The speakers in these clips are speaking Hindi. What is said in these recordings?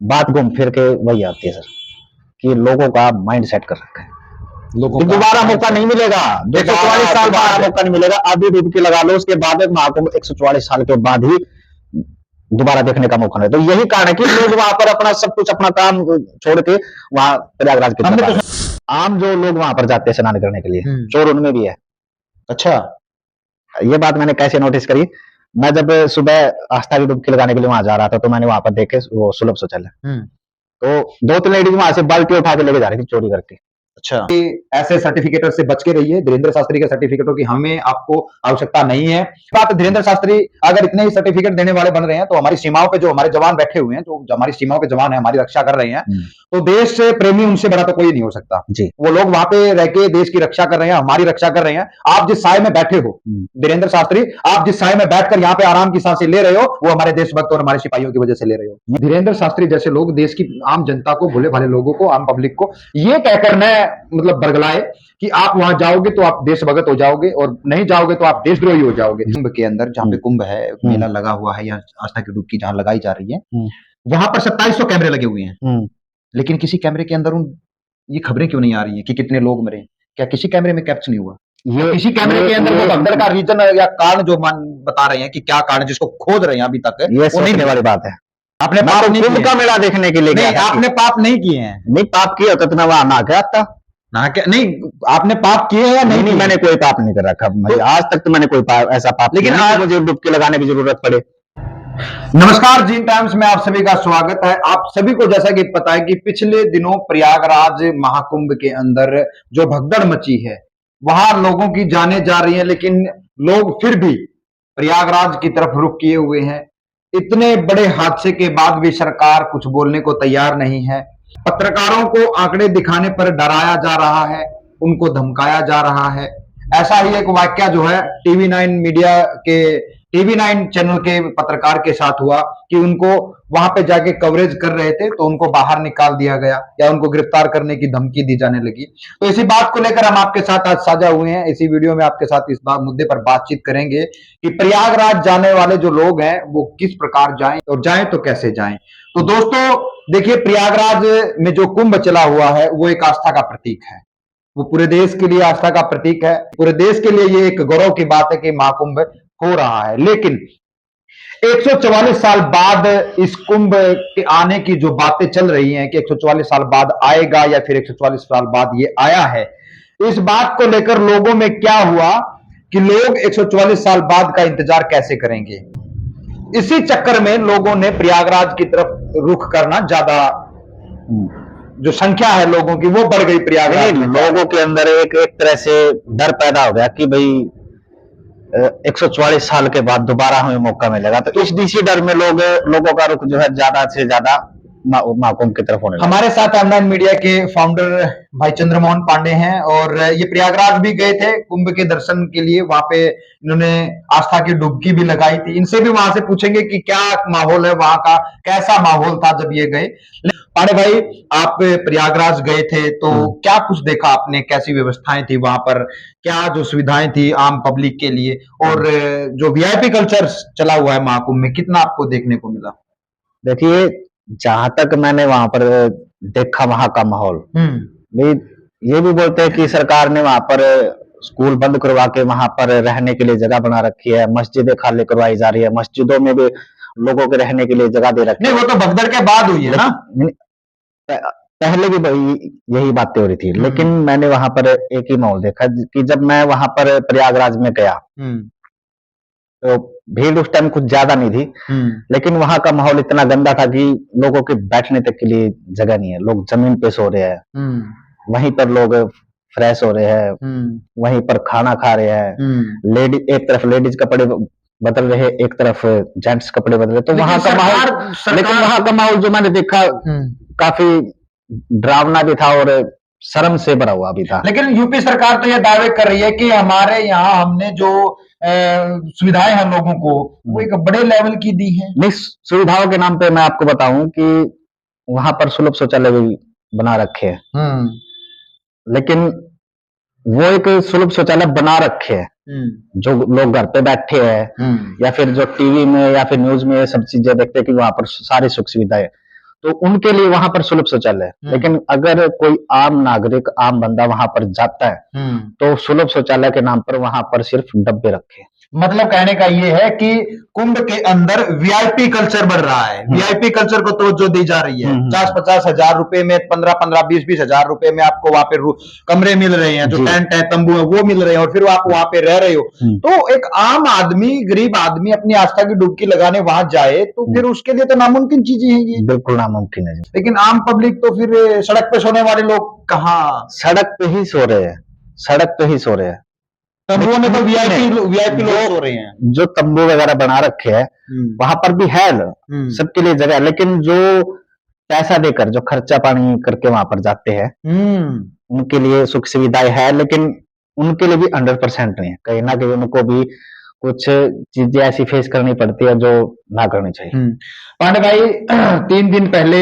बात घूम फिर के वही आती है सर, कि लोगों का माइंड सेट कर रखा है, लोगों कि का दोबारा मौका नहीं मिलेगा, 144 साल बाद मौका नहीं मिलेगा। आधी डुबकी लगा लो, उसके बाद में महाकुंभ 144 साल के बाद ही दोबारा देखने का मौका नहीं। तो यही कारण है कि लोग वहां पर अपना सब कुछ, अपना काम छोड़ के वहां प्रयागराज के तरफ आम जो लोग वहां पर जाते हैं स्नान करने के लिए, चोर उनमें भी है। अच्छा, ये बात मैंने कैसे नोटिस करी, मैं जब सुबह आस्था की डुबकी लगाने के लिए वहां जा रहा था, तो मैंने वहां पर देखे वो सुलभ शौचालय, तो 2-3 लेडीज वहां से बाल्टी उठा के लेके जा रही थी चोरी करके। अच्छा, ऐसे सर्टिफिकेटों से बच के रहिए, धीरेन्द्र शास्त्री के सर्टिफिकेटों की हमें आपको आवश्यकता नहीं है। बात धीरेन्द्र शास्त्री अगर इतने ही सर्टिफिकेट देने वाले बन रहे हैं, तो हमारी सीमाओं पे जो हमारे जवान बैठे हुए हैं, जो हमारी सीमाओं के जवान है, हमारी रक्षा कर रहे हैं, तो देश से प्रेमी उनसे बड़ा तो कोई नहीं हो सकता जी। वो लोग वहां पे रह के देश की रक्षा कर रहे हैं, हमारी रक्षा कर रहे हैं। आप जिस साय में बैठे हो धीरेन्द्र शास्त्री, आप जिस साय में बैठकर यहाँ पे आराम की सांसें ले रहे हो, वो हमारे देशभक्त और हमारे सिपाहियों की वजह से ले रहे हो। धीरेन्द्र शास्त्री जैसे लोग देश की आम जनता को, भोले भाले लोगों को, आम पब्लिक को ये कहकर न मतलब बरगलाए कि आप वहां जाओगे तो आप देशभगत हो जाओगे और नहीं जाओगे तो आप देशद्रोही हो जाओगे। कुंभ के अंदर जहाँ पे कुंभ है, मेला लगा हुआ है, या आस्था की डुबकी जहां लगाई जा रही है, वहां पर 2700 कैमरे लगे हुए हैं, लेकिन किसी कैमरे के अंदर ये खबरें क्यों नहीं आ रही है कि कितने लोग मरे? क्या किसी कैमरे में कैप्च नहीं हुआ? किसी कैमरे के अंदर वो भगदड़ का रीजन या कारण जो बता रहे हैं कि क्या कारण, जिसको खोज रहे हैं अभी तक, ये सोचने वाली बात है। आपने पाप नहीं कुंभ का मेला देखने के लिए नहीं, आपने पाप नहीं किए हैं। नहीं, पाप किया होता तो मैं वहां ना गया था ना क्या? नहीं, आपने पाप किए हैं या नहीं? नहीं, मैंने कोई पाप नहीं कर रखा, आज तक तो मैंने कोई ऐसा पाप, लेकिन आज मुझे डुबकी लगाने की जरूरत पड़े। नमस्कार, जीन टाइम्स में आप सभी का स्वागत है। आप सभी को जैसा कि पता है कि पिछले दिनों प्रयागराज महाकुंभ के अंदर जो भगदड़ मची है, वहां लोगों की जानें जा रही हैं, लेकिन लोग फिर भी प्रयागराज की तरफ रुख किए हुए हैं। इतने बड़े हादसे के बाद भी सरकार कुछ बोलने को तैयार नहीं है। पत्रकारों को आंकड़े दिखाने पर डराया जा रहा है, उनको धमकाया जा रहा है। ऐसा ही एक वाकया जो है टीवी9 चैनल के पत्रकार के साथ हुआ कि उनको वहां पे जाके कवरेज कर रहे थे, तो उनको बाहर निकाल दिया गया या उनको गिरफ्तार करने की धमकी दी जाने लगी। तो इसी बात को लेकर हम आपके साथ आज साझा हुए हैं। इसी वीडियो में आपके साथ इस मुद्दे पर बातचीत करेंगे कि प्रयागराज जाने वाले जो लोग हैं वो किस प्रकार जाएं, और जाएं तो कैसे जाएं। तो दोस्तों देखिए, प्रयागराज में जो कुंभ चला हुआ है वो एक आस्था का प्रतीक है, वो पूरे देश के लिए आस्था का प्रतीक है। पूरे देश के लिए ये एक गौरव की बात है कि महाकुंभ हो रहा है। लेकिन 144 साल बाद इस कुंभ के आने की जो बातें चल रही हैं कि 144 साल बाद आएगा या फिर 144 साल बाद ये आया है, इस बात को लेकर लोगों में क्या हुआ कि लोग 144 साल बाद का इंतजार कैसे करेंगे। इसी चक्कर में लोगों ने प्रयागराज की तरफ रुख करना, ज्यादा जो संख्या है लोगों की वो बढ़ गई प्रयागराज में। लोगों के अंदर एक तरह से डर पैदा हो गया कि भाई 144 साल के बाद दोबारा हमें मौका मिलेगा, तो इसी डर में लोगों का रुख जो है ज्यादा से ज्यादा महाकुंभ की तरफ होने लगा। हमारे साथ ऑनलाइन मीडिया के फाउंडर भाई चंद्रमोहन पांडे हैं, और ये प्रयागराज भी गए थे कुंभ के दर्शन के लिए। वहां पे इन्होंने आस्था की डुबकी भी लगाई थी। इनसे भी वहां से पूछेंगे कि क्या माहौल है वहां का, कैसा माहौल था जब ये गए। पांडे भाई, आप प्रयागराज गए थे तो क्या कुछ देखा आपने, कैसी व्यवस्थाएं थी वहां पर, क्या जो सुविधाएं थी आम पब्लिक के लिए, और जो वीआईपी कल्चर चला हुआ है महाकुंभ में, कितना आपको देखने को मिला? देखिए, जहां तक मैंने वहां पर देखा वहां का माहौल, ये भी बोलते हैं कि सरकार ने वहां पर स्कूल बंद करवा के वहां पर रहने के लिए जगह बना रखी है, मस्जिदें खाली करवाई जा रही है, मस्जिदों में भी लोगों के रहने के लिए जगह दे रखी है। नहीं, वो तो भगदड़ के बाद हुई है ना, पहले भी यही बातें हो रही थी। लेकिन मैंने वहां पर एक ही माहौल देखा कि जब मैं वहां पर प्रयागराज में गया, तो भीड़ उस टाइम कुछ ज्यादा नहीं थी, लेकिन वहां का माहौल इतना गंदा था कि लोगों के बैठने तक के लिए जगह नहीं है। लोग जमीन पे सो रहे हैं, वहीं पर लोग फ्रेश हो रहे हैं, वहीं पर खाना खा रहे हैं। एक तरफ लेडीज कपड़े बदल रहे, एक तरफ जेंट्स कपड़े बदल रहे। तो वहां का माहौल, लेकिन वहां का माहौल जो मैंने देखा काफी डरावना भी था और शर्म से भरा हुआ भी था। लेकिन यूपी सरकार तो यह दावे कर रही है कि हमारे यहाँ हमने जो सुविधाएं हैं लोगों को, वो एक बड़े लेवल की दी है। नहीं, सुविधाओं के नाम पे मैं आपको बताऊं कि वहां पर सुलभ शौचालय भी बना रखे हैं, लेकिन वो एक सुलभ शौचालय बना रखे हैं, जो लोग घर पे बैठे हैं या फिर जो टीवी में या फिर न्यूज में सब चीजें देखते हैं कि वहां पर सारी सुख सुविधा है, तो उनके लिए वहां पर सुलभ शौचालय है। लेकिन अगर कोई आम नागरिक, आम बंदा वहां पर जाता है तो सुलभ शौचालय के नाम पर वहां पर सिर्फ डब्बे रखे। मतलब कहने का ये है कि कुंभ के अंदर वीआईपी कल्चर बढ़ रहा है, वीआईपी कल्चर को तवज्जो दी जा रही है। 50-50 हजार रुपए में, 15-15, 20-20 हजार रुपए में आपको वहां पे कमरे मिल रहे हैं, जो टेंट है, तंबू है, वो मिल रहे हैं, और फिर आप वहां पे रह रहे हो। तो एक आम आदमी, गरीब आदमी अपनी आस्था की डुबकी लगाने वहां जाए तो फिर उसके लिए तो नामुमकिन चीजें हैं ये। बिल्कुल नामुमकिन है। लेकिन आम पब्लिक तो फिर सड़क पे सोने वाले लोग कहाँ? सड़क पे ही सो रहे हैं, सड़क पे ही सो रहे हैं। तंबुओं में तो वीआईपी लोग सो रहे हैं। जो तंबू वगैरह बना रखे हैं वहां पर भी है सबके लिए जगह, लेकिन जो पैसा देकर, जो खर्चा पानी करके वहां पर जाते हैं उनके लिए सुख सुविधाएं है, लेकिन उनके लिए भी 100% नहीं है। कहीं ना कहीं उनको भी कुछ चीजें ऐसी फेस करनी पड़ती है जो ना करनी चाहिए। पांडे भाई, 3 दिन पहले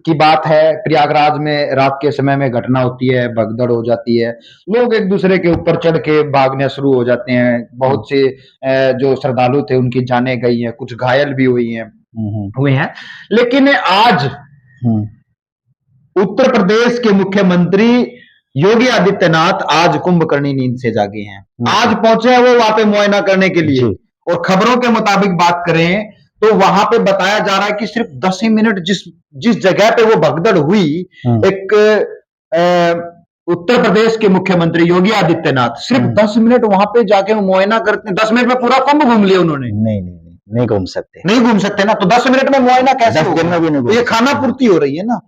की बात है, प्रयागराज में रात के समय में घटना होती है, भगदड़ हो जाती है, लोग एक दूसरे के ऊपर चढ़ के भागने शुरू हो जाते हैं। बहुत से जो श्रद्धालु थे उनकी जानें गई हैं, कुछ घायल भी हुए हैं। लेकिन आज उत्तर प्रदेश के मुख्यमंत्री योगी आदित्यनाथ आज कुंभकर्णी नींद से जागे हैं। आज पहुंचे हैं वो वहां पे मुआयना करने के लिए, और खबरों के मुताबिक बात करें तो वहां पे बताया जा रहा है कि सिर्फ 10 ही मिनट जिस जगह पे वो भगदड़ हुई, एक उत्तर प्रदेश के मुख्यमंत्री योगी आदित्यनाथ सिर्फ 10 मिनट वहां पे जाके मुआयना करते हैं। 10 मिनट में पूरा कुंभ घूम लिया उन्होंने। नहीं घूम सकते, नहीं घूम सकते ना, तो 10 मिनट में मुआयना कैसे होगा? तो ये खाना पूर्ति हो रही है ना,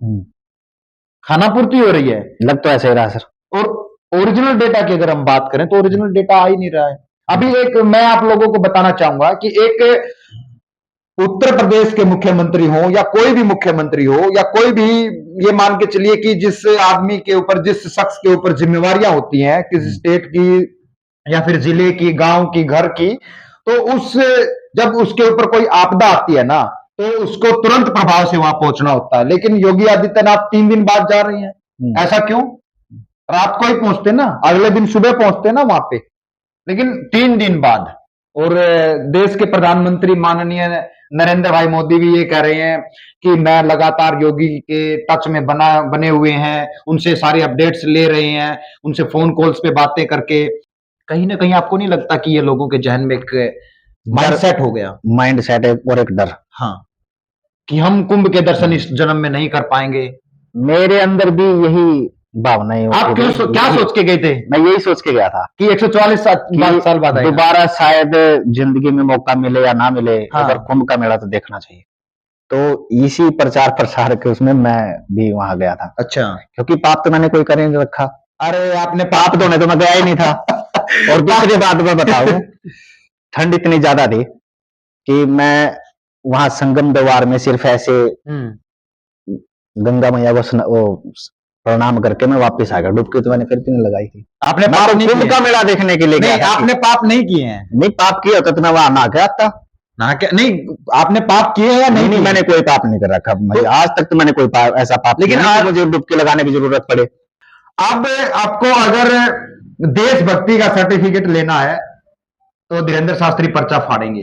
खाना पूर्ति हो रही है। लग तो ऐसे ही रहा सर। और ओरिजिनल डेटा की अगर हम बात करें तो ओरिजिनल डेटा आ ही नहीं रहा है। अभी एक मैं आप लोगों को बताना चाहूंगा कि एक उत्तर प्रदेश के मुख्यमंत्री हो या कोई भी मुख्यमंत्री हो, या कोई भी, ये मान के चलिए कि जिस आदमी के ऊपर, जिस शख्स के ऊपर जिम्मेवारियां होती हैं किसी स्टेट की या फिर जिले की, गांव की, घर की, तो जब उसके ऊपर कोई आपदा आती है ना, तो उसको तुरंत प्रभाव से वहां पहुंचना होता है। लेकिन योगी आदित्यनाथ 3 दिन बाद जा रहे हैं। ऐसा क्यों? रात को ही पहुंचते ना, अगले दिन सुबह पहुंचते ना वहां पे, लेकिन 3 दिन बाद। और देश के प्रधानमंत्री माननीय नरेंद्र भाई मोदी भी ये कह रहे हैं कि मैं लगातार योगी के टच में बने हुए हैं, उनसे सारे अपडेट्स ले रहे हैं, उनसे फोन कॉल्स पे बातें करके। कहीं ना कहीं आपको नहीं लगता कि ये लोगों के जहन में एक माइंडसेट हो गया? माइंडसेट और एक डर, हाँ, कि हम कुंभ के दर्शन इस जन्म में नहीं कर पाएंगे। मेरे अंदर भी यही भावना है। आप क्या सोच के गए थे? मैं यही सोच के गया था कि 144 साल बाद दोबारा शायद जिंदगी में मौका मिले या ना मिले, अगर कुंभ का मेला तो देखना चाहिए। तो इसी प्रचार प्रसार के उसमें मैं भी वहां गया था। अच्छा, क्योंकि पाप तो मैंने कोई कर ही नहीं रखा। अरे आपने पाप धोने तो मैं गया ही नहीं था। और दूसरी बात मैं बताऊं, ठंड इतनी ज्यादा थी कि मैं वहां संगम द्वार में सिर्फ ऐसे गंगा मैया वो प्रणाम करके मैं वापस आ गया। डुबकी तो मैंने फिर भी नहीं लगाई थी। आपने पाप नहीं कुंभ का मेला देखने के लिए नहीं, आपने पाप नहीं किए हैं? नहीं, पाप किया होता तो मैं वहां ना गया था। नहीं, आपने पाप किए या नहीं? मैंने कोई पाप नहीं कर रखा। तो आज तक तो मैंने कोई ऐसा पाप, लेकिन आज मुझे डुबकी लगाने की जरूरत पड़े। अब आपको अगर देशभक्ति का सर्टिफिकेट लेना है तो धीरेन्द्र शास्त्री पर्चा फाड़ेंगे,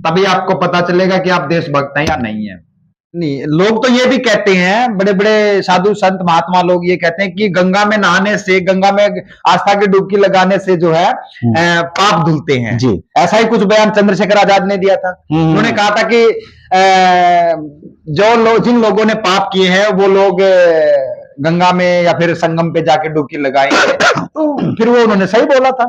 तभी आपको पता चलेगा कि आप देशभक्त हैं या नहीं है। नहीं, लोग तो ये भी कहते हैं, बड़े बड़े साधु संत महात्मा लोग ये कहते हैं कि गंगा में नहाने से, गंगा में आस्था की डुबकी लगाने से जो है पाप धुलते हैं जी। ऐसा ही कुछ बयान चंद्रशेखर आजाद ने दिया था। उन्होंने कहा था कि जिन लोगों ने पाप किए हैं वो लोग गंगा में या फिर संगम पे जाके डुबकी लगाएंगे। तो फिर वो उन्होंने सही बोला था।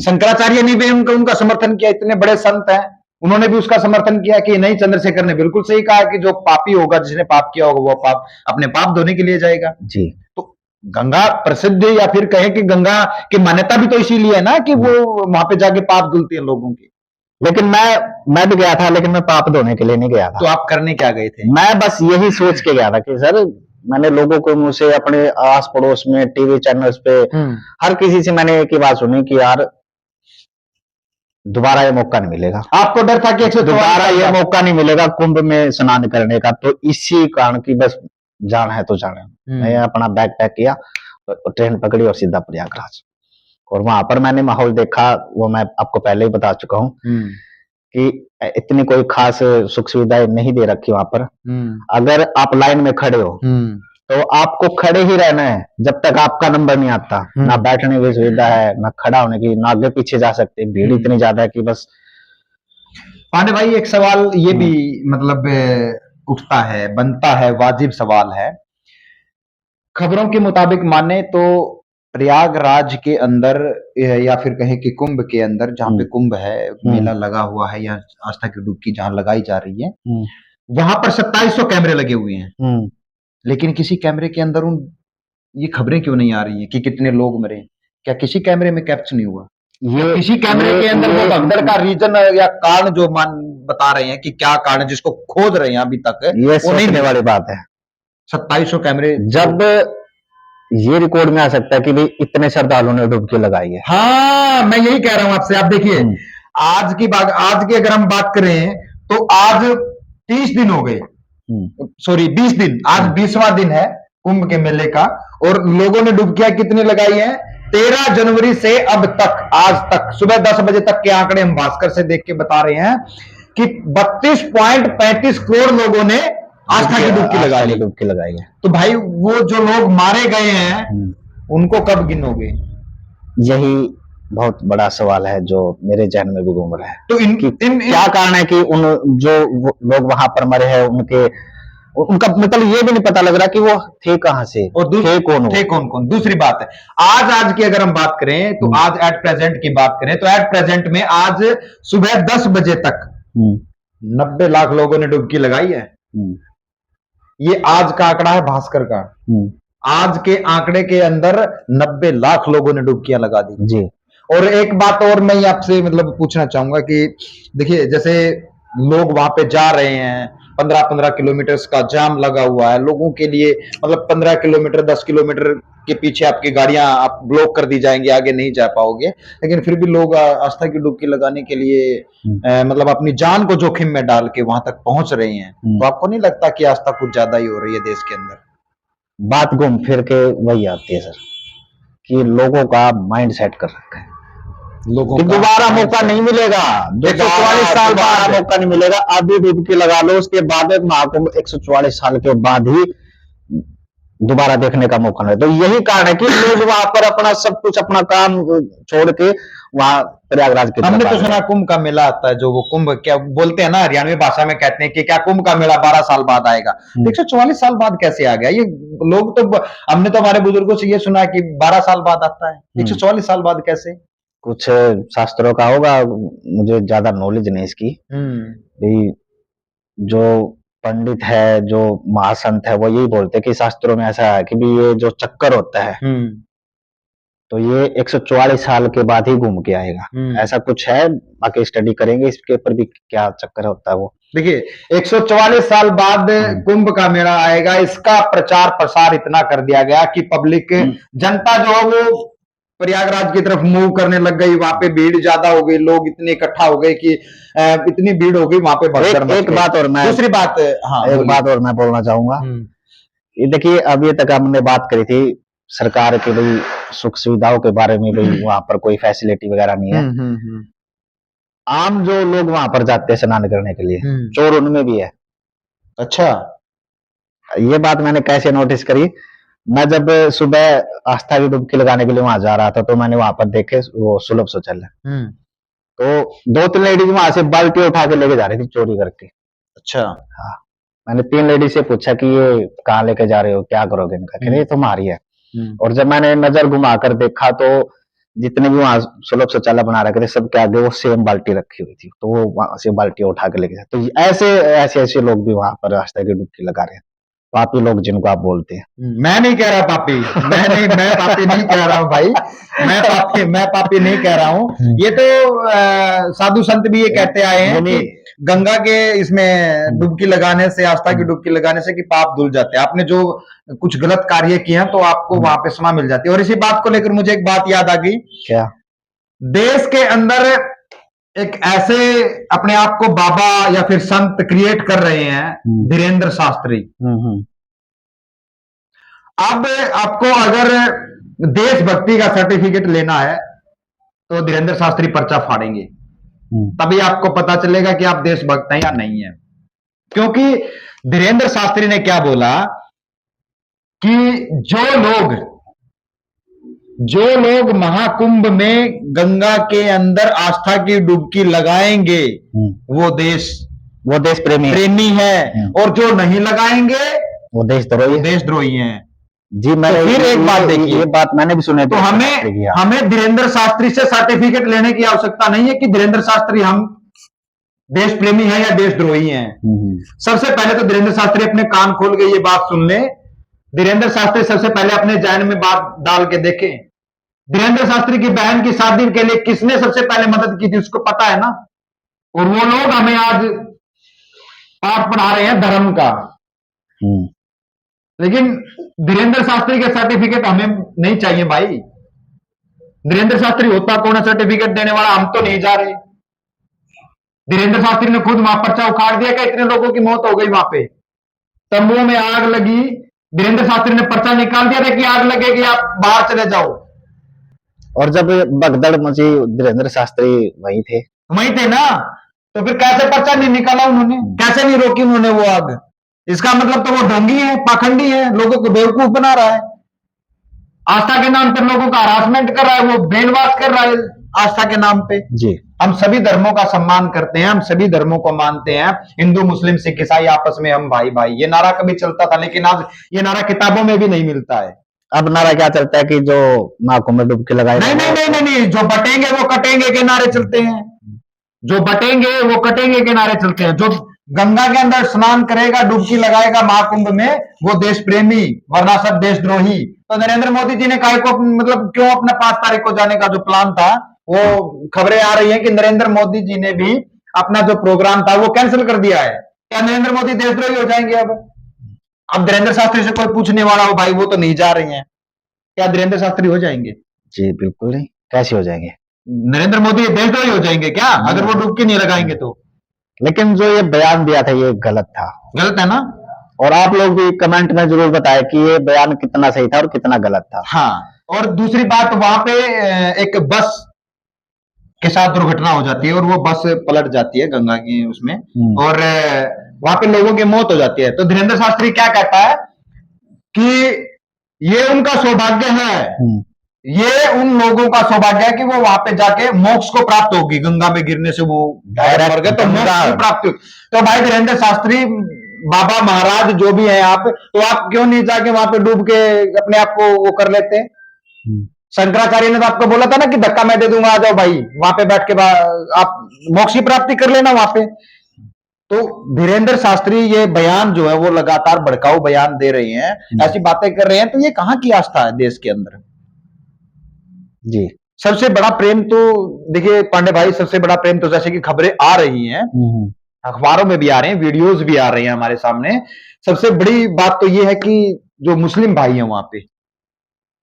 शंकराचार्य ने भी उनका समर्थन किया, इतने बड़े संत हैं, उन्होंने भी उसका समर्थन किया कि नहीं, चंद्रशेखर ने बिल्कुल सही कहा कि जो पापी होगा, जिसने पाप किया होगा, वो पाप अपने पाप धोने के लिए जाएगा जी। तो गंगा प्रसिद्ध, या फिर कहें कि गंगा की मान्यता भी तो इसीलिए है ना कि वो वहां पे जाके पाप धुलती है लोगों की। लेकिन मैं भी गया था, लेकिन मैं पाप धोने के लिए नहीं गया था। तो आप करने क्या गए थे? मैं बस यही सोच के गया था कि सर, मैंने लोगों को, मुझे अपने आस पड़ोस में, टीवी चैनल्स पे, हर किसी से मैंने एक ही बात सुनी कि यार दोबारा ये मौका नहीं मिलेगा। आपको डर था कि दोबारा ये मौका नहीं मिलेगा कुंभ में स्नान करने का। तो इसी कारण की बस जाना है तो जाना है। मैं अपना बैग पैक किया, तो ट्रेन पकड़ी और सीधा प्रयागराज। और वहां पर मैंने माहौल देखा, वो मैं आपको पहले ही बता चुका हूँ कि इतनी कोई खास सुख सुविधाएं नहीं दे रखी वहां पर। अगर आप लाइन में खड़े हो तो आपको खड़े ही रहना है जब तक आपका नंबर नहीं आता। ना बैठने की सुविधा है, ना खड़ा होने की, ना आगे पीछे जा सकते। भीड़ इतनी ज्यादा है कि बस। पांडे भाई, एक सवाल ये भी मतलब उठता है, बनता है, वाजिब सवाल है। खबरों के मुताबिक माने तो प्रयागराज के अंदर या फिर कहें कि कुंभ के अंदर, जहां पे कुंभ है, मेला लगा हुआ है, या आस्था की डुबकी जहां लगाई जा रही है, वहां पर 2700 कैमरे लगे हुए हैं। लेकिन किसी कैमरे के अंदर ये खबरें क्यों नहीं आ रही है कि कितने लोग मरे? क्या किसी कैमरे में कैप्चर नहीं हुआ? ये किसी कैमरे के अंदर वो भगदड़ का रीजन या कारण जो बता रहे हैं कि क्या कारण है, जिसको खोज रहे हैं अभी तक, ये सोचने वाली बात है। 2700 कैमरे जब ये रिकॉर्ड में आ सकता है कि भाई इतने श्रद्धालुओं ने डुबकी लगाई है। हाँ, मैं यही कह रहा हूं आपसे। आप देखिए, आज की अगर हम बात करें तो आज 30 दिन हो गए, सॉरी 20 दिन, आज 20वां दिन है कुंभ के मेले का, और लोगों ने डुबकियां कितनी लगाई है? 13 जनवरी से अब तक, आज तक सुबह 10 बजे तक के आंकड़े हम भास्कर से देख के बता रहे हैं कि 32.35 करोड़ लोगों ने आस्था की डुबकी लगाई है। तो भाई, वो जो लोग मारे गए हैं उनको कब गिनोगे? यही बहुत बड़ा सवाल है जो मेरे जहन में भी घूम रहा है। तो क्या कारण है कि उन जो लोग वहां पर मरे हैं उनका मतलब ये भी नहीं पता लग रहा कि वो थे कहां से और थे कौन। दूसरी बात है, आज की अगर हम बात करें तो आज एट प्रेजेंट की बात करें तो एट प्रेजेंट में आज सुबह 10 बजे तक 90 लाख लोगों ने डुबकी लगाई है। ये आज का आंकड़ा है भास्कर का। आज के आंकड़े के अंदर 90 लाख लोगों ने डुबकियां लगा दी जी। और एक बात और मैं आपसे मतलब पूछना चाहूंगा कि देखिए, जैसे लोग वहां पे जा रहे हैं, 15-15 किलोमीटर का जाम लगा हुआ है लोगों के लिए, मतलब 15 किलोमीटर 10 किलोमीटर के पीछे आपकी गाड़ियां आप ब्लॉक कर दी जाएंगी, आगे नहीं जा पाओगे, लेकिन फिर भी लोग आस्था की डुबकी लगाने के लिए मतलब अपनी जान को जोखिम में डाल के वहां तक पहुंच रहे हैं। तो आपको नहीं लगता कि आस्था कुछ ज्यादा ही हो रही है देश के अंदर? बात घूम फिर के वही आती है सर, कि लोगों का माइंड सेट कर रखा है, लोगों को दोबारा मौका नहीं मिलेगा। 144 साल बाद मौका नहीं मिलेगा। अभी डुबकी लगा लो, उसके बाद महाकुंभ 144 साल के बाद ही दोबारा देखने का मौका मिले। तो यही कारण है कि लोग वहां पर अपना सब कुछ, अपना काम छोड़ के वहां प्रयागराज के। हमने तो सुना कुंभ का मेला आता है, जो वो कुंभ क्या बोलते हैं ना, हरियाणवी भाषा में कहते हैं कि क्या कुंभ का मेला 12 साल बाद आएगा। 144 साल बाद कैसे आ गया ये? लोग तो, हमने तो हमारे बुजुर्गों से ये सुना कि 12 साल बाद आता है, 144 साल बाद कैसे? कुछ शास्त्रों का होगा, मुझे ज्यादा नॉलेज नहीं इसकी। जो पंडित है, जो महासंत है, वो यही बोलते हैं कि शास्त्रों में ऐसा है कि भी ये जो चक्कर होता है तो ये 144 साल के बाद ही घूम के आएगा, ऐसा कुछ है। बाकी स्टडी करेंगे इसके ऊपर भी, क्या चक्कर होता है वो। देखिए, 144 साल बाद कुंभ का मेला आएगा, इसका प्रचार प्रसार इतना कर दिया गया कि पब्लिक, जनता जो है वो प्रयागराज की तरफ मूव करने लग गई। वहां पे भीड़ ज्यादा हो गई, लोग इतने इकट्ठा हो गए कि इतनी भीड़ हो गई वहां पे। एक बात और मैं, दूसरी बात, हाँ, एक बात और मैं बोलना चाहूंगा। ये देखिए, अभी तक हमने बात करी थी सरकार के भाई सुख सुविधाओं के बारे में, भाई वहां पर कोई फैसिलिटी वगैरह नहीं है। आम जो लोग वहां पर जाते हैं स्नान करने के लिए, चोर उनमें भी है। अच्छा, ये बात मैंने कैसे नोटिस करी? मैं जब सुबह आस्था की डुबकी लगाने के लिए वहां जा रहा था तो मैंने वहां पर देखे वो सुलभ शौचालय, तो 2-3 लेडीज वहां से बाल्टी उठा के लेके जा रही थी चोरी करके। अच्छा, हाँ, मैंने 3 लेडीज से पूछा कि ये कहाँ लेके जा रहे हो, क्या करोगे? इनका कह रहे तुम्हारी है। और जब मैंने नजर घुमाकर देखा तो जितने भी वहां सुलभ शौचालय बना रखे थे, सबके आगे वो सेम बाल्टी रखी हुई थी, तो वो वहां से बाल्टी उठा के लेके जाए। तो ऐसे लोग भी वहां पर आस्था की डुबकी लगा रहे हैं, पापी लोग जिनको आप बोलते हैं। मैं नहीं कह रहा पापी, मैं पापी नहीं कह रहा हूँ भाई, मैं पापी नहीं कह रहा हूँ। ये तो साधु संत भी ये कहते आए हैं कि गंगा के इसमें डुबकी लगाने से, आस्था की डुबकी लगाने से कि पाप धुल जाते हैं। आपने जो कुछ गलत कार्य किए हैं तो आपको वहां पे क्षमा मिल जाती है। और इसी बात को लेकर मुझे एक बात याद आ गई। क्या? देश के अंदर एक ऐसे अपने आप को बाबा या फिर संत क्रिएट कर रहे हैं, धीरेन्द्र शास्त्री। अब आपको अगर देशभक्ति का सर्टिफिकेट लेना है तो धीरेन्द्र शास्त्री पर्चा फाड़ेंगे। तभी आपको पता चलेगा कि आप देशभक्त हैं या नहीं है। क्योंकि धीरेन्द्र शास्त्री ने क्या बोला कि जो लोग महाकुंभ में गंगा के अंदर आस्था की डुबकी लगाएंगे वो देश प्रेमी है, और जो नहीं लगाएंगे वो देशद्रोही हैं। जी मैंने तो फिर एक बात देखिए, ये बात मैंने भी सुनी। तो हमें धीरेन्द्र शास्त्री से सर्टिफिकेट लेने की आवश्यकता नहीं है कि धीरेन्द्र शास्त्री हम देश प्रेमी है या देशद्रोही हैं। सबसे पहले तो धीरेन्द्र शास्त्री अपने कान खोल के ये बात सुन ले। धीरेन्द्र शास्त्री सबसे पहले अपने जहन में बात डाल के देखें, धीरेन्द्र शास्त्री की बहन की शादी के लिए किसने सबसे पहले मदद की थी, उसको पता है ना। और वो लोग हमें आज पाठ पढ़ा रहे हैं धर्म का, लेकिन धीरेन्द्र शास्त्री के सर्टिफिकेट हमें नहीं चाहिए भाई। धीरेन्द्र शास्त्री होता कौन है सर्टिफिकेट देने वाला, हम तो नहीं जा रहे। धीरेन्द्र शास्त्री ने खुद वहां पर्चा उखाड़ दिया कि इतने लोगों की मौत हो गई, वहां पे तंबुओं में आग लगी, धीरेन्द्र शास्त्री ने पर्चा निकाल दिया था कि आग लगेगी आप बाहर चले जाओ। और जब भगदड़ मची धीरेन्द्र शास्त्री वहीं थे ना, तो फिर कैसे पर्चा नहीं निकाला उन्होंने, कैसे नहीं रोकी उन्होंने वो आग। इसका मतलब तो वो ढोंगी है, पाखंडी है, लोगों को बेवकूफ बना रहा है, आस्था के नाम पर लोगों का हरासमेंट कर रहा है, वो ब्रेन वॉश कर रहा है आस्था के नाम पे। जी हम सभी धर्मों का सम्मान करते हैं, हम सभी धर्मों को मानते हैं, हिंदू मुस्लिम सिख ईसाई आपस में हम भाई भाई, ये नारा कभी चलता था, लेकिन आज ये नारा किताबों में भी नहीं मिलता है। अब नारा क्या चलता है कि जो महाकुंभ में डुबकी लगाए, नहीं, जो बटेंगे वो कटेंगे के नारे चलते हैं, जो बटेंगे वो कटेंगे के नारे चलते हैं। जो गंगा के अंदर स्नान करेगा, डुबकी लगाएगा महाकुंभ में, वो देश प्रेमी, वरना सब देशद्रोही। तो नरेंद्र मोदी जी ने काहे को, मतलब क्यों अपना 5 तारीख को जाने का जो प्लान था, वो खबरें आ रही हैं कि नरेंद्र मोदी जी ने भी अपना जो प्रोग्राम था वो कैंसिल कर दिया है। क्या नरेंद्र मोदी देशद्रोही हो जाएंगे? अब धीरेन्द्र शास्त्री से कोई पूछने वाला हो, भाई वो तो नहीं जा रही हैं, क्या धीरेन्द्र शास्त्री हो जाएंगे? जी बिल्कुल नहीं, कैसे हो जाएंगे? नरेंद्र मोदी देशद्रोही हो जाएंगे क्या अगर वो डुबकी नहीं लगाएंगे तो? लेकिन जो ये बयान दिया था ये गलत था। गलत है ना? और आप लोग भी कमेंट में जरूर बताएं कि ये बयान कितना सही था और कितना गलत था। हाँ, और दूसरी बात, वहां पे एक बस के साथ दुर्घटना हो जाती है और वो बस पलट जाती है गंगा की उसमें, और वहां पे लोगों की मौत हो जाती है। तो धीरेन्द्र शास्त्री क्या कहता है कि ये उनका सौभाग्य है, ये उन लोगों का सौभाग्य है कि वो वहां पे जाके मोक्ष को प्राप्त होगी, गंगा में गिरने से वो मर गए तो मोक्ष को प्राप्त होगी। तो भाई धीरेन्द्र शास्त्री, बाबा महाराज जो भी है आप, तो आप क्यों नहीं जाके वहां पे डूब के अपने आप को वो कर लेते? शंकराचार्य ने तो आपको बोला था ना कि धक्का मैं दे दूंगा, आ जाओ भाई वहां पे बैठ के आप मोक्ष की प्राप्ति कर लेना वहां पे। तो धीरेन्द्र शास्त्री ये बयान जो है वो लगातार भड़काऊ बयान दे रहे हैं, ऐसी बातें कर रहे हैं, तो ये कहां की आस्था है देश के अंदर? जी सबसे बड़ा प्रेम तो देखिए पांडे भाई, सबसे बड़ा प्रेम तो जैसे कि खबरें आ रही हैं, अखबारों में भी आ रहे हैं, वीडियोस भी आ रहे हैं हमारे सामने, सबसे बड़ी बात तो ये है कि जो मुस्लिम भाई हैं वहां पे,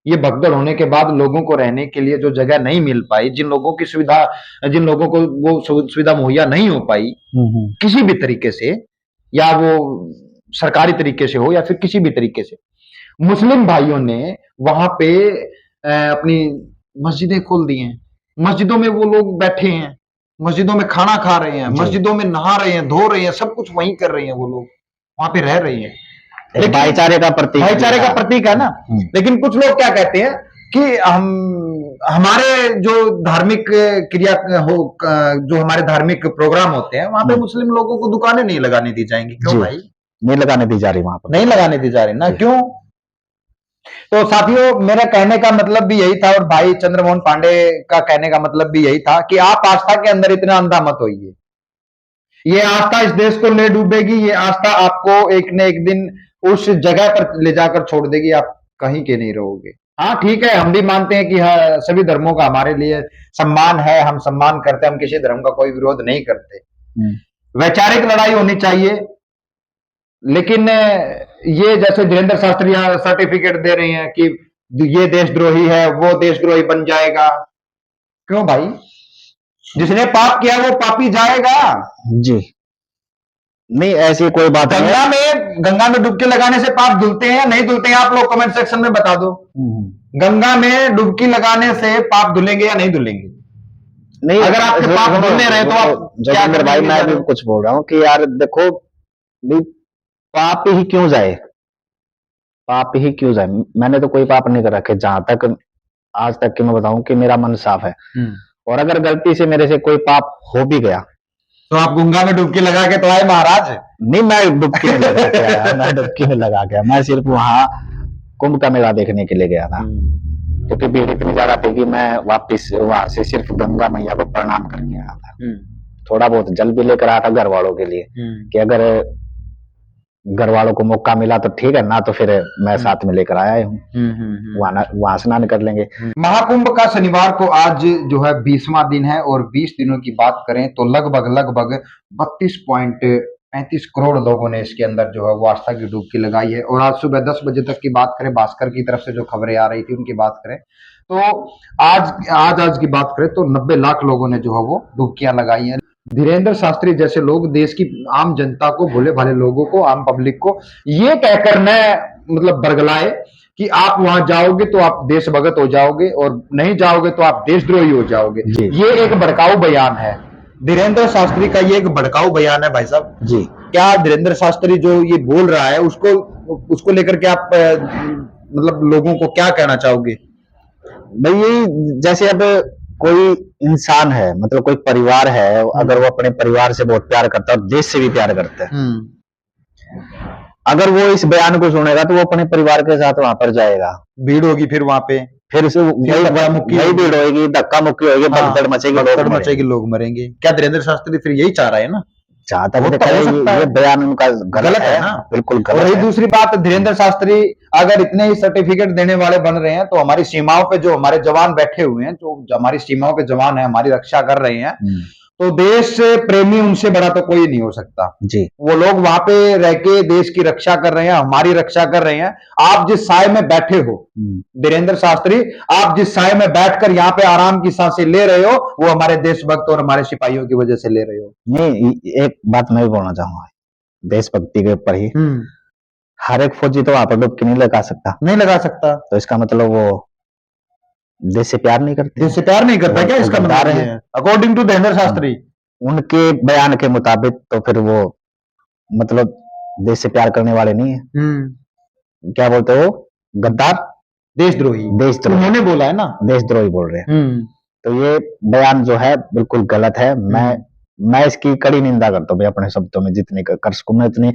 ये भगदड़ होने के बाद लोगों को रहने के लिए जो जगह नहीं मिल पाई, जिन लोगों को वो सुविधा मुहैया नहीं हो पाई किसी भी तरीके से, या वो सरकारी तरीके से हो या फिर किसी भी तरीके से, मुस्लिम भाइयों ने वहां पे अपनी मस्जिदें खोल दी हैं। मस्जिदों में वो लोग बैठे हैं, मस्जिदों में खाना खा रहे हैं, मस्जिदों में नहा रहे हैं, धो रहे हैं, सब कुछ वहीं कर रहे हैं, वो लोग वहां पे रह रहे हैं। भाईचारे का प्रतीक है ना। लेकिन कुछ लोग क्या कहते हैं कि हमारे जो धार्मिक क्रिया हो, जो हमारे धार्मिक प्रोग्राम होते हैं वहां पे मुस्लिम लोगों को दुकानें नहीं लगाने दी जाएंगी। क्यों भाई? नहीं लगाने दी जा रही, वहां पर नहीं लगाने दी जा रही ना, क्यों? तो साथियों, मेरा कहने का मतलब भी यही था, और भाई चंद्रमोहन पांडे का कहने का मतलब भी यही था कि आप आस्था के अंदर इतना अंधा मत होइए। ये आस्था इस देश को ले डूबेगी, ये आस्था आपको एक न एक दिन उस जगह पर ले जाकर छोड़ देगी, आप कहीं के नहीं रहोगे। हाँ ठीक है, हम भी मानते हैं कि हाँ, सभी धर्मों का हमारे लिए सम्मान है, हम सम्मान करते हैं, हम किसी धर्म का कोई विरोध नहीं करते। वैचारिक लड़ाई होनी चाहिए, लेकिन ये जैसे धीरेन्द्र शास्त्री सर्टिफिकेट दे रहे हैं कि ये देशद्रोही है, वो देशद्रोही बन जाएगा। क्यों भाई? जिसने पाप किया वो पापी जाएगा। जी नहीं, ऐसी कोई बात नहीं। गंगा में डुबकी लगाने से पाप धुलते हैं या नहीं धुलते हैं? आप लोग कमेंट सेक्शन में बता दो। गंगा में डुबकी लगाने से पाप धुलेंगे या नहीं धुलेंगे? नहीं, अगर आपके पाप धुलने रहे तो आप क्या जोगिंदर भाई, करेंगे? मैं भी कुछ बोल रहा हूँ कि यार देखो भी, पाप ही क्यों जाए, पाप ही क्यों जाए। मैंने तो कोई पाप नहीं कर रखे, जहां तक आज तक की मैं बताऊं कि मेरा मन साफ है। और अगर गलती से मेरे से कोई पाप हो भी गया तो आप गंगा में डुबकी लगा के तो आए महाराज। नहीं, मैं डुबकी नहीं लगा के आया, मैं डुबकी नहीं लगा के आया, मैं सिर्फ वहां कुंभ का मेला देखने के लिए गया था, क्योंकि भीड़ इतनी ज्यादा थी कि मैं वापस वहां से सिर्फ गंगा मैया को प्रणाम करके आया था। थोड़ा बहुत जल भी लेकर आया था घर वालों के लिए, कि अगर घर वालों को मौका मिला तो ठीक है, ना तो फिर मैं साथ में लेकर आया हूँ, वहां स्नान कर लेंगे। महाकुंभ का शनिवार को आज जो है 20वां दिन है, और 20 दिनों की बात करें तो लगभग 32.35 करोड़ लोगों ने इसके अंदर जो है वो आस्था की डुबकी लगाई है। और आज सुबह 10 बजे तक की बात करें, भास्कर की तरफ से जो खबरें आ रही थी उनकी बात करें तो आज की बात करें तो 90 लाख लोगों ने जो है वो डुबकियां लगाई हैं। धीरेन्द्र शास्त्री जैसे लोग देश की आम जनता को, भोले भाले लोगों को, आम पब्लिक को ये कहकर न मतलब बरगलाए कि आप वहां जाओगे तो आप देशभगत हो जाओगे और नहीं जाओगे तो आप देशद्रोही हो जाओगे, ये एक भड़काऊ बयान है। धीरेन्द्र शास्त्री का ये एक भड़काऊ बयान है भाई साहब जी। क्या धीरेन्द्र शास्त्री जो ये बोल रहा है उसको लेकर के आप मतलब लोगों को क्या कहना चाहोगे? भाई ये जैसे अब कोई इंसान है, मतलब कोई परिवार है, अगर वो अपने परिवार से बहुत प्यार करता है और देश से भी प्यार करता है, अगर वो इस बयान को सुनेगा तो वो अपने परिवार के साथ वहां पर जाएगा, भीड़ होगी फिर वहां पे, फिर से वही भीड़ होगी, धक्का मुक्की होगी, भगदड़ मचेगी, लोग मरेंगे। क्या धीरेन्द्र शास्त्री फिर यही चाह रहा है ना? चाहता है, ये बयान उनका गलत है ना, बिल्कुल गलत है। और दूसरी बात, धीरेन्द्र शास्त्री अगर इतने ही सर्टिफिकेट देने वाले बन रहे हैं तो हमारी सीमाओं पे जो हमारे जवान बैठे हुए हैं, जो हमारी सीमाओं पे जवान है, हमारी रक्षा कर रहे हैं, तो देश प्रेमी उनसे बड़ा तो कोई नहीं हो सकता जी। वो लोग वहां पे रह के देश की रक्षा कर रहे हैं, हमारी रक्षा कर रहे हैं। आप जिस साय में बैठे हो धीरेन्द्र शास्त्री, आप जिस साय में बैठकर यहाँ पे आराम की सांसें ले रहे हो, वो हमारे देशभक्त और हमारे सिपाहियों की वजह से ले रहे हो। नहीं, एक बात मैं भी बोलना चाहूंगा देशभक्ति के ऊपर ही, हर एक फौजी तो वहां पर डुबकी नहीं लगा सकता, तो इसका मतलब वो देश से प्यार नहीं करते, देश से प्यार नहीं करता क्या इसका मतलब है? अकॉर्डिंग टू धीरेन्द्र शास्त्री, उनके बयान के मुताबिक तो फिर वो मतलब देश से प्यार करने वाले नहीं है। क्या बोलते हो, गद्दार, देशद्रोही उन्होंने बोला है ना, देशद्रोही बोल रहे हैं। तो ये बयान जो है बिल्कुल गलत है। मैं इसकी कड़ी निंदा करता हूँ भाई, अपने शब्दों में जितनी कर सकूं मैं उतनी,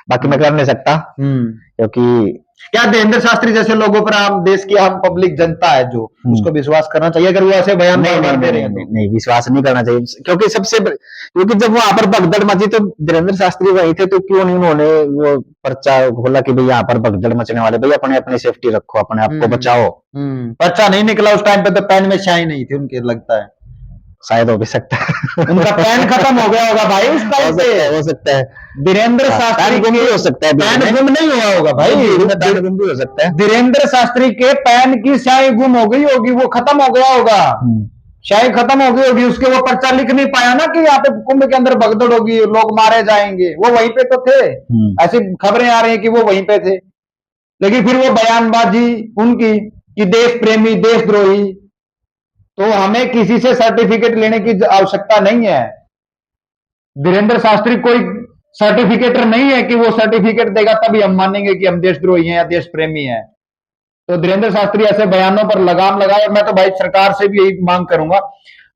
बाकी मैं कर नहीं सकता, क्योंकि क्या धीरेन्द्र शास्त्री जैसे लोगों पर आम देश की आम पब्लिक जनता है जो उसको विश्वास करना चाहिए अगर वो ऐसे बयान दे रहे हैं? नहीं, विश्वास नहीं करना चाहिए, क्योंकि जब वहां पर भगदड़ मची तो धीरेन्द्र शास्त्री वही थे, तो क्यों नहीं उन्होंने वो पर्चा खोला कि भाई यहाँ पर भगदड़ मचने वाले, भाई अपने अपनी सेफ्टी रखो, अपने आप को बचाओ। पर्चा नहीं निकला उस टाइम पे, तो पैन में स्याही नहीं थी उनके, लगता है शायद हो भी सकता है उनका पैन खत्म हो गया होगा भाई उस टाइम पे, हो सकता है। धीरेन्द्र शास्त्री गुम भी हो सकता है, पैन गुम नहीं हुआ होगा भाई, पैन गुम भी हो सकता है। धीरेन्द्र शास्त्री के पैन की स्याही गुम हो गई होगी, वो खत्म हो गया होगा, स्याही खत्म हो गई होगी, उसके वो पर्चा लिख नहीं पाया ना कि यहाँ पे कुंभ के अंदर भगदड़ होगी, लोग मारे जाएंगे, वो वहीं पे तो थे। ऐसी खबरें आ रही है कि वो वहीं पे थे, लेकिन फिर वो बयानबाजी उनकी कि देश प्रेमी देशद्रोही, तो हमें किसी से सर्टिफिकेट लेने की आवश्यकता नहीं है। धीरेन्द्र शास्त्री कोई सर्टिफिकेटर नहीं है कि वो सर्टिफिकेट देगा तभी हम मानेंगे कि हम देशद्रोही हैं या देश प्रेमी हैं। तो धीरेन्द्र शास्त्री ऐसे बयानों पर लगाम लगाए, और मैं तो भाई सरकार से भी यही मांग करूंगा,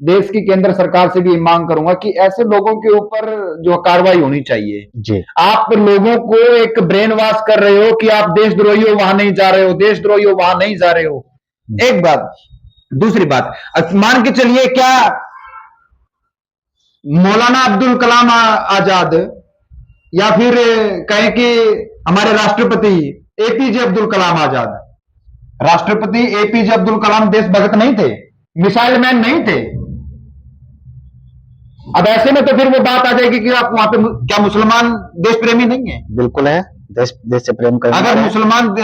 देश की केंद्र सरकार से भी यही मांग करूंगा कि ऐसे लोगों के ऊपर जो कार्रवाई होनी चाहिए जी। आप लोगों को एक ब्रेन वॉश कर रहे हो कि आप देशद्रोही हो, वहां नहीं जा रहे हो, देशद्रोही हो, वहां नहीं जा रहे हो, एक बात। दूसरी बात, मान के चलिए क्या मौलाना अब्दुल कलाम आजाद या फिर कहें कि हमारे राष्ट्रपति एपीजे अब्दुल कलाम आजाद, राष्ट्रपति एपीजे अब्दुल कलाम देशभक्त नहीं थे, मिसाइल मैन नहीं थे? अब ऐसे में तो फिर वो बात आ जाएगी कि आप वहां पे क्या मुसलमान देश प्रेमी नहीं है? बिल्कुल है, देश से प्रेम करने अगर मुसलमान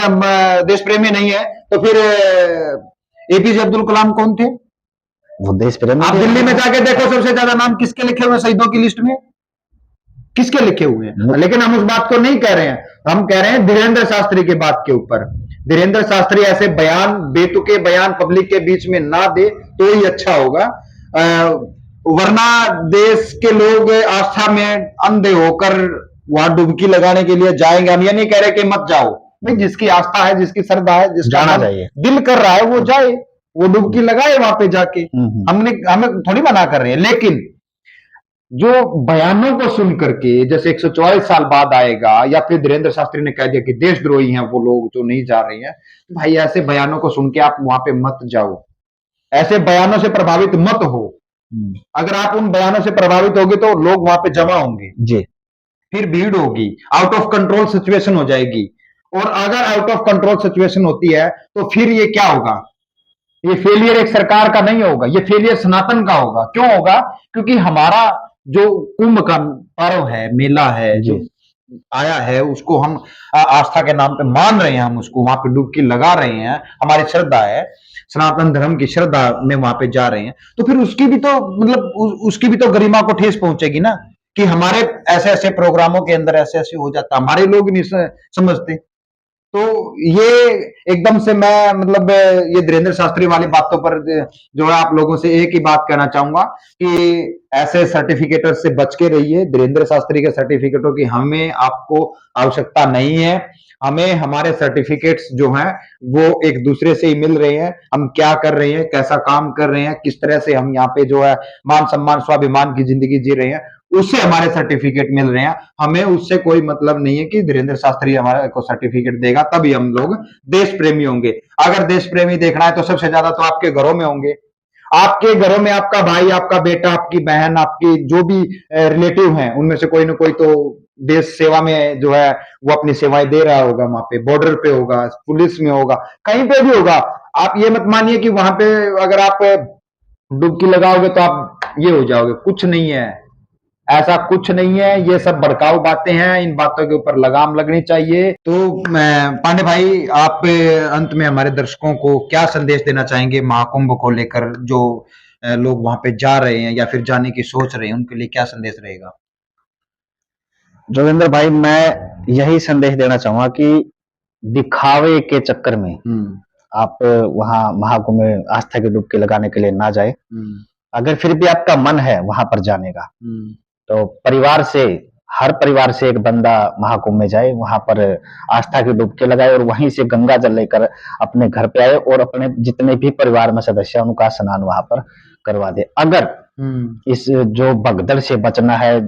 देश प्रेमी नहीं है तो फिर एपीजे अब्दुल कलाम कौन थे? वो देश प्रेमी। आप दिल्ली में जाके देखो सबसे ज्यादा नाम किसके लिखे हुए शहीदों की लिस्ट में, किसके लिखे हुए हैं? लेकिन हम उस बात को नहीं कह रहे हैं, हम कह रहे हैं धीरेन्द्र शास्त्री के बात के ऊपर। धीरेन्द्र शास्त्री ऐसे बयान, बेतुके बयान पब्लिक के बीच में ना दे तो ही अच्छा होगा। वरना देश के लोग आस्था में अंधे होकर वहां डुबकी लगाने के लिए जाएंगे। हम ये नहीं कह रहे कि मत जाओ, भाई जिसकी आस्था है, जिसकी श्रद्धा है, जिसका जाना मन चाहिए। दिल कर रहा है वो जाए, वो डुबकी लगाए वहां पे जाके। हमने हमें थोड़ी मना कर रहे हैं, लेकिन जो बयानों को सुन करके जैसे 144 साल बाद आएगा, या फिर धीरेन्द्र शास्त्री ने कह दिया कि देशद्रोही हैं वो लोग जो नहीं जा रहे हैं, तो भाई ऐसे बयानों को सुन के आप वहां पे मत जाओ, ऐसे बयानों से प्रभावित मत हो। अगर आप उन बयानों से प्रभावित होगे तो लोग वहां पे जमा होंगे जी, फिर भीड़ होगी, आउट ऑफ कंट्रोल सिचुएशन हो जाएगी। और अगर आउट ऑफ कंट्रोल सिचुएशन होती है तो फिर ये क्या होगा, ये फेलियर एक सरकार का नहीं होगा, ये फेलियर सनातन का होगा। क्यों होगा? क्योंकि हमारा जो कुंभ का पर्व है, मेला है, जो आया है, उसको हम आस्था के नाम पे मान रहे हैं, हम उसको वहां पे डुबकी लगा रहे हैं, हमारी श्रद्धा है, सनातन धर्म की श्रद्धा में वहां पे जा रहे हैं, तो फिर उसकी भी तो मतलब उसकी भी तो गरिमा को ठेस पहुंचेगी ना, कि हमारे ऐसे ऐसे प्रोग्रामों के अंदर ऐसे ऐसे हो जाता, हमारे लोग नहीं समझते। तो ये एकदम से मैं मतलब ये धीरेन्द्र शास्त्री वाली बातों पर जो है आप लोगों से एक ही बात कहना चाहूंगा कि ऐसे सर्टिफिकेटर से बच के रहिए। धीरेन्द्र शास्त्री के सर्टिफिकेटों की हमें आपको आवश्यकता नहीं है। हमें हमारे सर्टिफिकेट्स जो हैं वो एक दूसरे से ही मिल रहे हैं, हम क्या कर रहे हैं, कैसा काम कर रहे हैं, किस तरह से हम यहाँ पे जो है मान सम्मान स्वाभिमान की जिंदगी जी रहे हैं, उससे हमारे सर्टिफिकेट मिल रहे हैं। हमें उससे कोई मतलब नहीं है कि धीरेन्द्र शास्त्री हमारे को सर्टिफिकेट देगा तभी हम लोग देश प्रेमी होंगे। अगर देश प्रेमी देखना है तो सबसे ज्यादा तो आपके घरों में होंगे, आपके घरों में आपका भाई, आपका बेटा, आपकी बहन, आपकी जो भी रिलेटिव हैं, उनमें से कोई ना कोई तो देश सेवा में जो है वो अपनी सेवाएं दे रहा होगा, वहां पे बॉर्डर पे होगा, पुलिस में होगा, कहीं पे भी होगा। आप ये मत मानिए कि वहां पे अगर आप डुबकी लगाओगे तो आप ये हो जाओगे, कुछ नहीं है, ऐसा कुछ नहीं है, ये सब भड़काऊ बातें हैं, इन बातों के ऊपर लगाम लगनी चाहिए। तो मैं पांडे भाई, आप अंत में हमारे दर्शकों को क्या संदेश देना चाहेंगे महाकुंभ को लेकर, जो लोग वहां पे जा रहे हैं या फिर जाने की सोच रहे हैं, उनके लिए क्या संदेश रहेगा? जोगिंदर भाई, मैं यही संदेश देना चाहूंगा कि दिखावे के चक्कर में आप वहां महाकुंभ में आस्था की डुबकी लगाने के लिए ना जाए। अगर फिर भी आपका मन है वहां पर जाने का, तो परिवार से, हर परिवार से एक बंदा महाकुंभ में जाए, वहां पर आस्था की डुबकी लगाए और वहीं से गंगा जल लेकर अपने घर पे आए और अपने जितने भी परिवार में सदस्य हैं उनका स्नान वहां पर करवा दे। अगर इस जो भगदड़ से बचना है,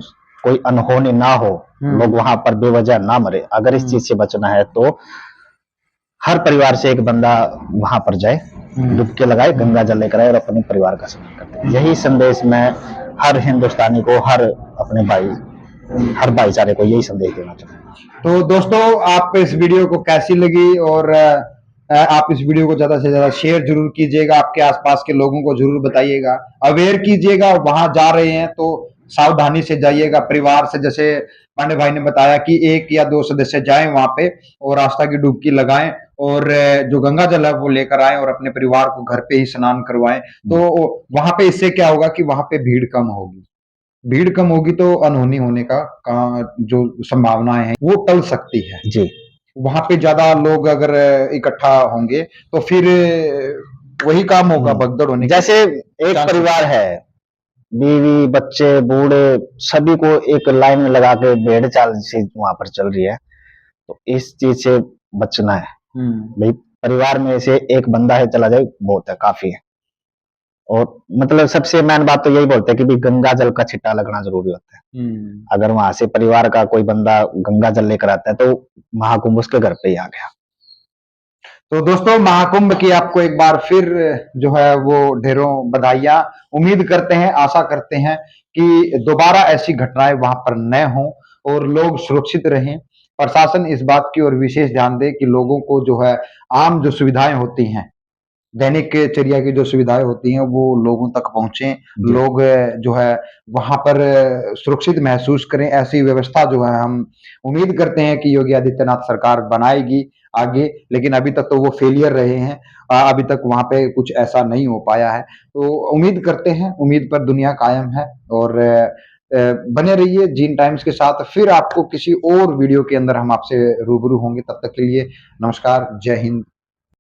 कोई अनहोनी ना हो, लोग वहां पर बेवजह ना मरे, अगर इस चीज से बचना है तो हर परिवार से एक बंदा वहां पर जाए, डुबकी लगाए, गंगा जल लेकर आए और अपने परिवार का स्नान करते हैं। यही संदेश मैं हर हिंदुस्तानी को, हर अपने भाई, हर भाईचारे को यही संदेश देना चाहता हूँ। तो दोस्तों, आप इस वीडियो को कैसी लगी, और आप इस वीडियो को ज्यादा से ज्यादा शेयर जरूर कीजिएगा, आपके आसपास के लोगों को जरूर बताइएगा, अवेयर कीजिएगा। वहां जा रहे हैं तो सावधानी से जाइएगा, परिवार से, जैसे पांडे भाई ने बताया कि 1 या 2 सदस्य जाएं वहां पे और आस्था की डुबकी लगाएं, और जो गंगा जल है वो लेकर आए और अपने परिवार को घर पे ही स्नान करवाएं। तो वहां पे इससे क्या होगा कि वहां पे भीड़ कम होगी, भीड़ कम होगी तो अनहोनी होने का जो संभावनाएं हैं वो टल सकती है जी। वहां पे ज्यादा लोग अगर इकट्ठा होंगे तो फिर वही काम होगा, भगदड़ होने जैसे एक परिवार है, बीवी, बच्चे, बूढ़े, सभी को एक लाइन में लगा के भेड़ चाल से वहां पर चल रही है, तो इस चीज से बचना है। भाई परिवार में से एक बंदा है चला जाए, बहुत है, काफी है। और मतलब सबसे मेन बात तो यही बोलते हैं कि भाई गंगा जल का छिट्टा लगना जरूरी होता है। अगर वहां से परिवार का कोई बंदा गंगा जल लेकर आता है तो महाकुंभ उसके घर पे ही आ गया। तो दोस्तों, महाकुंभ की आपको एक बार फिर जो है वो ढेरों बधाइयां। उम्मीद करते हैं, आशा करते हैं कि दोबारा ऐसी घटनाएं वहां पर न हो और लोग सुरक्षित रहें। प्रशासन इस बात की ओर विशेष ध्यान दे कि लोगों को जो है आम जो सुविधाएं होती हैं, दैनिक चर्या की जो सुविधाएं होती हैं वो लोगों तक पहुंचे, लोग जो है वहां पर सुरक्षित महसूस करें। ऐसी व्यवस्था जो है हम उम्मीद करते हैं कि योगी आदित्यनाथ सरकार बनाएगी आगे, लेकिन अभी तक तो वो फेलियर रहे हैं। अभी तक वहां पे कुछ ऐसा नहीं हो पाया है। तो उम्मीद करते हैं, उम्मीद पर दुनिया कायम है। और बने रहिए जीन टाइम्स के साथ। फिर आपको किसी और वीडियो के अंदर हम आपसे रूबरू होंगे। तब तक के लिए नमस्कार, जय हिंद।